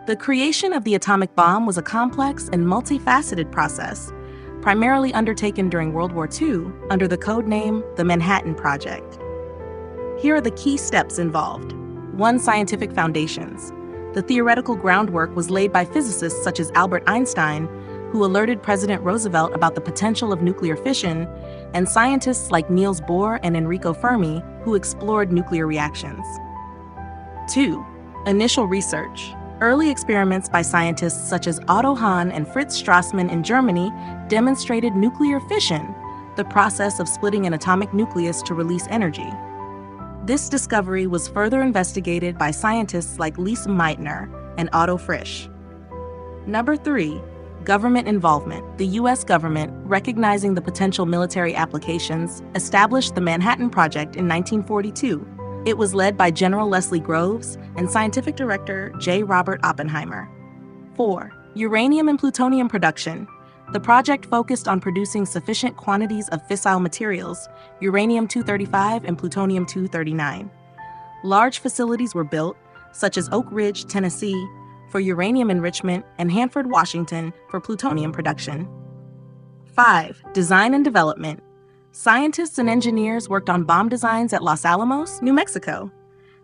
The creation of the atomic bomb was a complex and multifaceted process, primarily undertaken during World War II under the code name the Manhattan Project. Here are the key steps involved. 1. Scientific foundations. The theoretical groundwork was laid by physicists such as Albert Einstein, who alerted President Roosevelt about the potential of nuclear fission, and scientists like Niels Bohr and Enrico Fermi, who explored nuclear reactions. 2. Initial research. Early experiments by scientists such as Otto Hahn and Fritz Strassmann in Germany demonstrated nuclear fission, the process of splitting an atomic nucleus to release energy. This discovery was further investigated by scientists like Lise Meitner and Otto Frisch. Number 3. Government involvement. The U.S. government, recognizing the potential military applications, established the Manhattan Project in 1942. It was led by General Leslie Groves and Scientific Director J. Robert Oppenheimer. 4. Uranium and plutonium production. The project focused on producing sufficient quantities of fissile materials, uranium-235 and plutonium-239. Large facilities were built, such as Oak Ridge, Tennessee, for uranium enrichment, and Hanford, Washington, for plutonium production. 5. Design and development. Scientists and engineers worked on bomb designs at Los Alamos, New Mexico.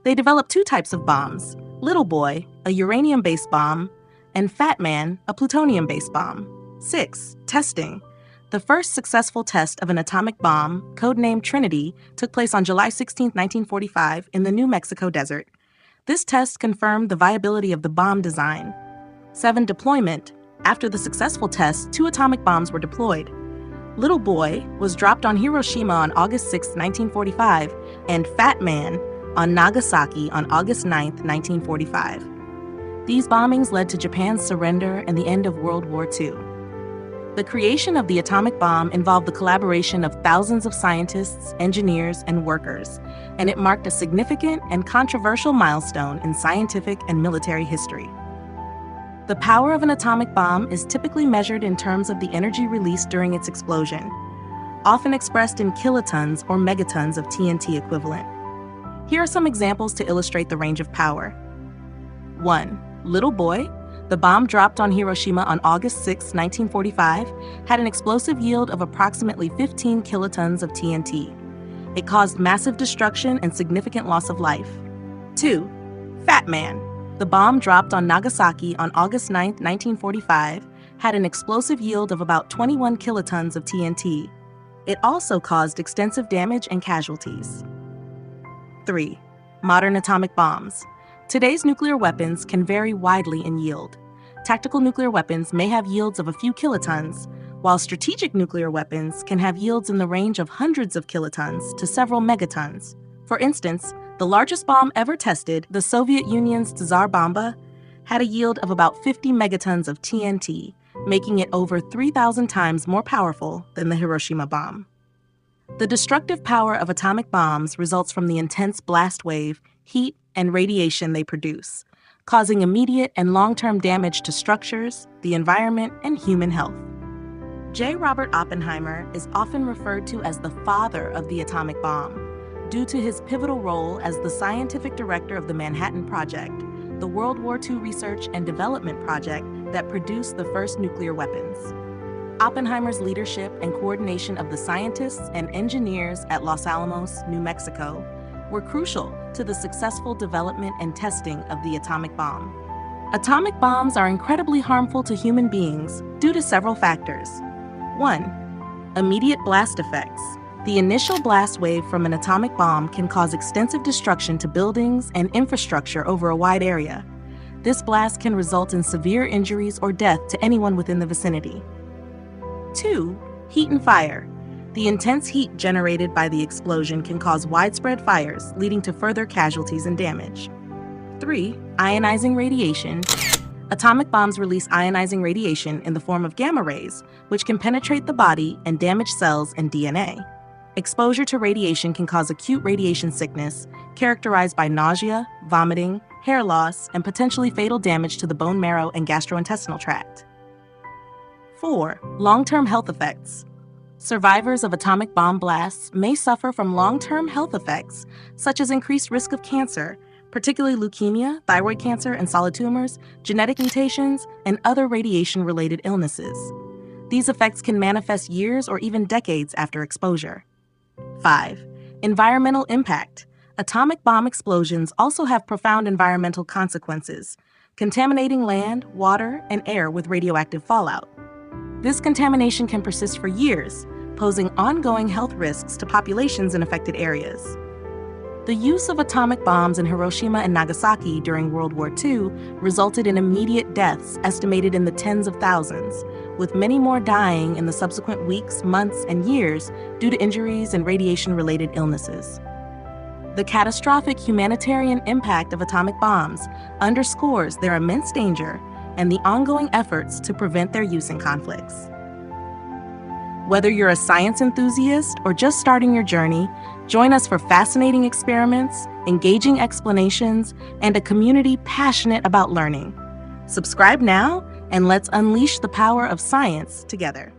They developed 2 types of bombs: Little Boy, a uranium-based bomb, and Fat Man, a plutonium-based bomb. 6. Testing. The first successful test of an atomic bomb, codenamed Trinity, took place on July 16, 1945, in the New Mexico desert. This test confirmed the viability of the bomb design. 7. Deployment. After the successful test, 2 atomic bombs were deployed. Little Boy was dropped on Hiroshima on August 6, 1945, and Fat Man on Nagasaki on August 9, 1945. These bombings led to Japan's surrender and the end of World War II. The creation of the atomic bomb involved the collaboration of thousands of scientists, engineers, and workers, and it marked a significant and controversial milestone in scientific and military history. The power of an atomic bomb is typically measured in terms of the energy released during its explosion, often expressed in kilotons or megatons of TNT equivalent. Here are some examples to illustrate the range of power. 1. Little Boy. The bomb dropped on Hiroshima on August 6, 1945, had an explosive yield of approximately 15 kilotons of TNT. It caused massive destruction and significant loss of life. 2. Fat Man. The bomb dropped on Nagasaki on August 9, 1945, had an explosive yield of about 21 kilotons of TNT. It also caused extensive damage and casualties. 3. Modern atomic bombs. Today's nuclear weapons can vary widely in yield. Tactical nuclear weapons may have yields of a few kilotons, while strategic nuclear weapons can have yields in the range of hundreds of kilotons to several megatons. For instance, the largest bomb ever tested, the Soviet Union's Tsar Bomba, had a yield of about 50 megatons of TNT, making it over 3,000 times more powerful than the Hiroshima bomb. The destructive power of atomic bombs results from the intense blast wave, heat, and radiation they produce, causing immediate and long-term damage to structures, the environment, and human health. J. Robert Oppenheimer is often referred to as the father of the atomic bomb, due to his pivotal role as the scientific director of the Manhattan Project, the World War II research and development project that produced the first nuclear weapons. Oppenheimer's leadership and coordination of the scientists and engineers at Los Alamos, New Mexico, were crucial to the successful development and testing of the atomic bomb. Atomic bombs are incredibly harmful to human beings due to several factors. 1. Immediate blast effects. The initial blast wave from an atomic bomb can cause extensive destruction to buildings and infrastructure over a wide area. This blast can result in severe injuries or death to anyone within the vicinity. 2. Heat and fire. The intense heat generated by the explosion can cause widespread fires, leading to further casualties and damage. 3. Ionizing radiation. Atomic bombs release ionizing radiation in the form of gamma rays, which can penetrate the body and damage cells and DNA. Exposure to radiation can cause acute radiation sickness, characterized by nausea, vomiting, hair loss, and potentially fatal damage to the bone marrow and gastrointestinal tract. 4. Long-term health effects. Survivors of atomic bomb blasts may suffer from long-term health effects, such as increased risk of cancer, particularly leukemia, thyroid cancer, and solid tumors, genetic mutations, and other radiation-related illnesses. These effects can manifest years or even decades after exposure. 5. Environmental impact. Atomic bomb explosions also have profound environmental consequences, contaminating land, water, and air with radioactive fallout. This contamination can persist for years, posing ongoing health risks to populations in affected areas. The use of atomic bombs in Hiroshima and Nagasaki during World War II resulted in immediate deaths estimated in the tens of thousands, with many more dying in the subsequent weeks, months, and years due to injuries and radiation-related illnesses. The catastrophic humanitarian impact of atomic bombs underscores their immense danger and the ongoing efforts to prevent their use in conflicts. Whether you're a science enthusiast or just starting your journey, join us for fascinating experiments, engaging explanations, and a community passionate about learning. Subscribe now, and let's unleash the power of science together.